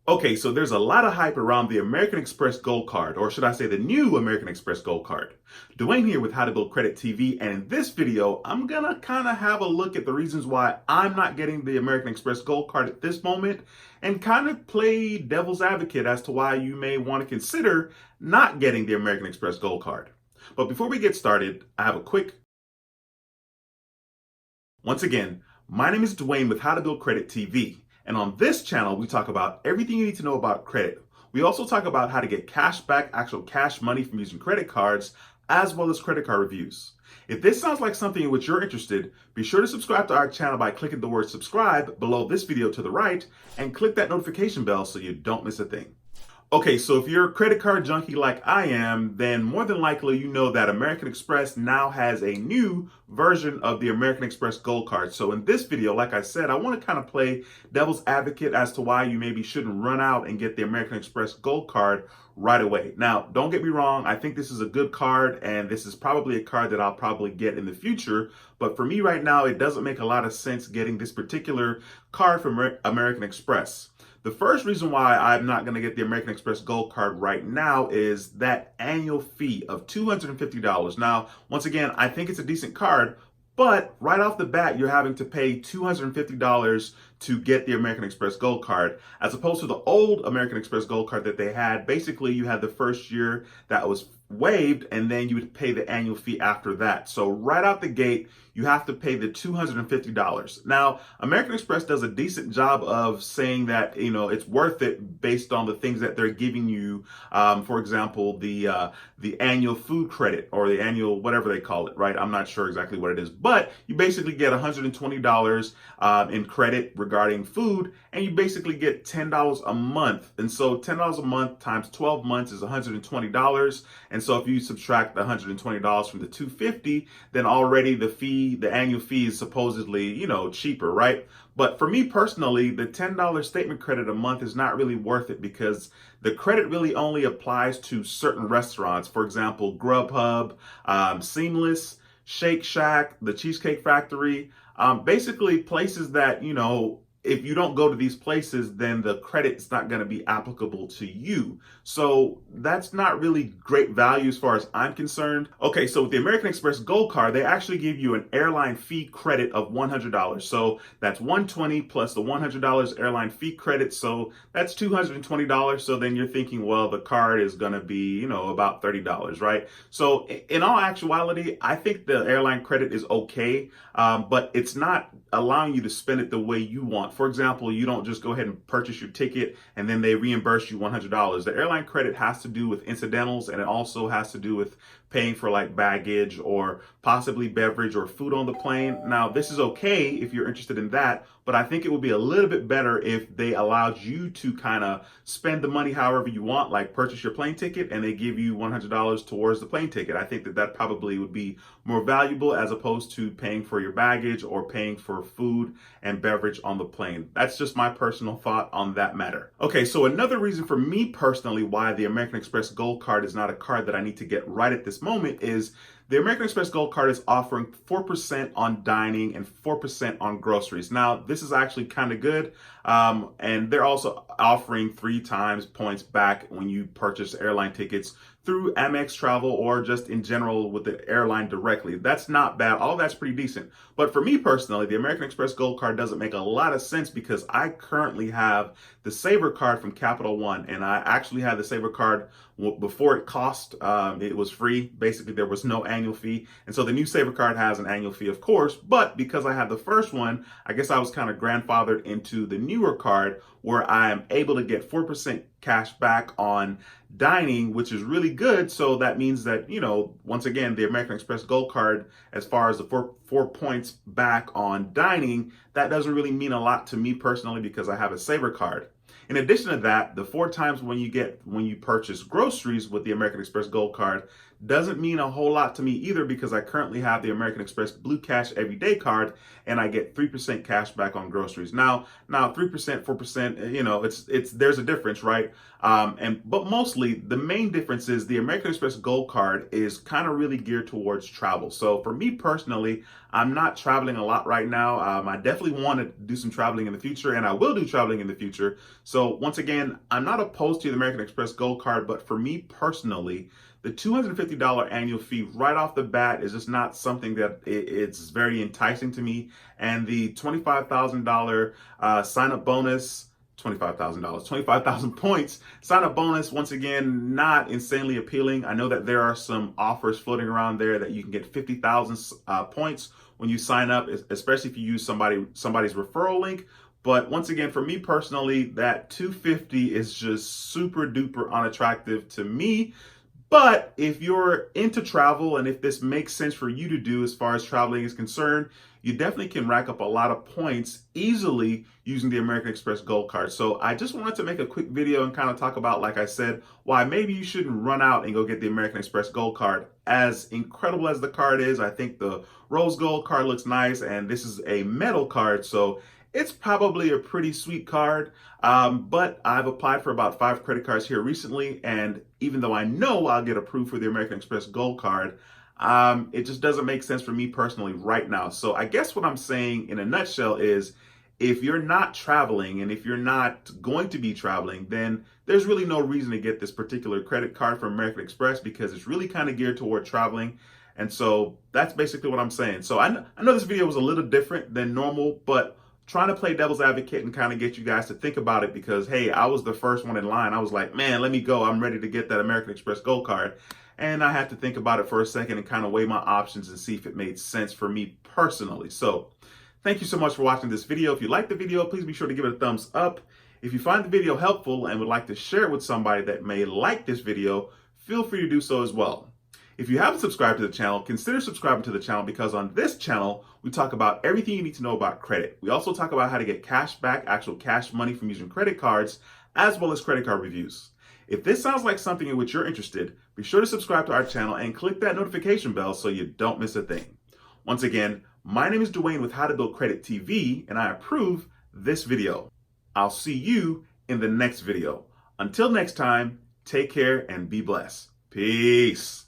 Okay, so there's a lot of hype around the American Express Gold Card, or should I say the new American Express Gold Card. Dwayne here with How to Build Credit TV, and in this video, I'm gonna kind of have a look at the reasons why I'm not getting the American Express Gold Card at this moment, and kind of play devil's advocate as to why you may want to consider not getting the American Express Gold Card. But before we get started, I have a quick. Once again, my name is Dwayne with How to Build Credit TV. And on this channel, we talk about everything you need to know about credit. We also talk about how to get cash back, actual cash money from using credit cards, as well as credit card reviews. If this sounds like something in which you're interested, be sure to subscribe to our channel by clicking the word subscribe below this video to the right and click that notification bell so you don't miss a thing. Okay, so if you're a credit card junkie like I am, then more than likely you know that American Express now has a new version of the American Express Gold Card. So in this video, like I said, I want to kind of play devil's advocate as to why you maybe shouldn't run out and get the American Express Gold Card right away. Now, don't get me wrong, I think this is a good card, and this is probably a card that I'll probably get in the future. But for me right now, it doesn't make a lot of sense getting this particular card from American Express. The first reason why I'm not going to get the American Express Gold Card right now is that annual fee of $250. Now, once again, I think it's a decent card, but right off the bat, you're having to pay $250 to get the American Express Gold Card, as opposed to the old American Express Gold Card that they had. Basically, you had the first year that was waived, and then you would pay the annual fee after that. So right out the gate, you have to pay the $250. Now, American Express does a decent job of saying that, it's worth it based on the things that they're giving you. For example, the annual food credit, or the annual whatever they call it, right? I'm not sure exactly what it is, but you basically get $120 in credit regarding food, and you basically get $10 a month. And so $10 a month times 12 months is $120. And so if you subtract the $120 from the $250, then already the annual fee is supposedly, cheaper, right? But for me personally, the $10 statement credit a month is not really worth it, because the credit really only applies to certain restaurants. For example, Grubhub, Seamless, Shake Shack, the Cheesecake Factory, basically places that, if you don't go to these places, then the credit's not going to be applicable to you. So that's not really great value as far as I'm concerned. Okay, so with the American Express Gold Card, they actually give you an airline fee credit of $100. So that's $120 plus the $100 airline fee credit. So that's $220. So then you're thinking, well, the card is going to be, about $30, right? So in all actuality, I think the airline credit is okay, but it's not allowing you to spend it the way you want. For example, you don't just go ahead and purchase your ticket and then they reimburse you $100. The airline credit has to do with incidentals, and it also has to do with paying for like baggage or possibly beverage or food on the plane. Now, this is okay if you're interested in that, but I think it would be a little bit better if they allowed you to kind of spend the money however you want, like purchase your plane ticket and they give you $100 towards the plane ticket. I think that probably would be more valuable, as opposed to paying for your baggage or paying for food and beverage on the plane. That's just my personal thought on that matter. Okay, so another reason for me personally why the American Express Gold Card is not a card that I need to get right at this moment is the American Express Gold Card is offering 4% on dining and 4% on groceries. Now, this is actually kind of good. And they're also offering 3 times points back when you purchase airline tickets through Amex Travel, or just in general with the airline directly. That's not bad. All that's pretty decent. But for me personally, the American Express Gold Card doesn't make a lot of sense, because I currently have the Saver card from Capital One, and I actually had the Saver card before it cost. It was free. Basically, there was no annual fee. And so the new Saver card has an annual fee, of course, but because I had the first one, I guess I was kind of grandfathered into the newer card, where I am able to get 4% cash back on dining, which is really good. So that means that, once again, the American Express Gold Card, as far as the four points back on dining, that doesn't really mean a lot to me personally, because I have a Saver card. In addition to that, the 4 times when you purchase groceries with the American Express Gold Card doesn't mean a whole lot to me either because I currently have the American Express Blue Cash Everyday card and I get 3% cash back on groceries. Now 3%, 4%, it's there's a difference, right? But mostly the main difference is the American Express Gold Card is kind of really geared towards travel. So for me personally, I'm not traveling a lot right now. I definitely want to do some traveling in the future, and I will do traveling in the future. So once again, I'm not opposed to the American Express Gold Card, but for me personally, the $250 annual fee right off the bat is just not something that it's very enticing to me. And the $25,000 sign up bonus, $25,000, 25,000 points sign up bonus, once again, not insanely appealing. I know that there are some offers floating around there that you can get 50,000 points when you sign up, especially if you use somebody's referral link. But once again, for me personally, that 250 is just super duper unattractive to me. But if you're into travel and if this makes sense for you to do as far as traveling is concerned, you definitely can rack up a lot of points easily using the American Express Gold Card. So I just wanted to make a quick video and kind of talk about, like I said, why maybe you shouldn't run out and go get the American Express Gold Card. As incredible as the card is, I think the Rose Gold card looks nice, and this is a metal card, so it's probably a pretty sweet card, but I've applied for about 5 credit cards here recently, and even though I know I'll get approved for the American Express Gold Card, it just doesn't make sense for me personally right now. So I guess what I'm saying in a nutshell is, if you're not traveling and if you're not going to be traveling, then there's really no reason to get this particular credit card from American Express because it's really kind of geared toward traveling. And so that's basically what I'm saying. So I know this video was a little different than normal, but trying to play devil's advocate and kind of get you guys to think about it because, hey, I was the first one in line. I was like, man, let me go. I'm ready to get that American Express Gold Card. And I had to think about it for a second and kind of weigh my options and see if it made sense for me personally. So thank you so much for watching this video. If you liked the video, please be sure to give it a thumbs up. If you find the video helpful and would like to share it with somebody that may like this video, feel free to do so as well. If you haven't subscribed to the channel, consider subscribing to the channel because on this channel, we talk about everything you need to know about credit. We also talk about how to get cash back, actual cash money from using credit cards, as well as credit card reviews. If this sounds like something in which you're interested, be sure to subscribe to our channel and click that notification bell so you don't miss a thing. Once again, my name is Dwayne with How to Build Credit TV, and I approve this video. I'll see you in the next video. Until next time, take care and be blessed. Peace.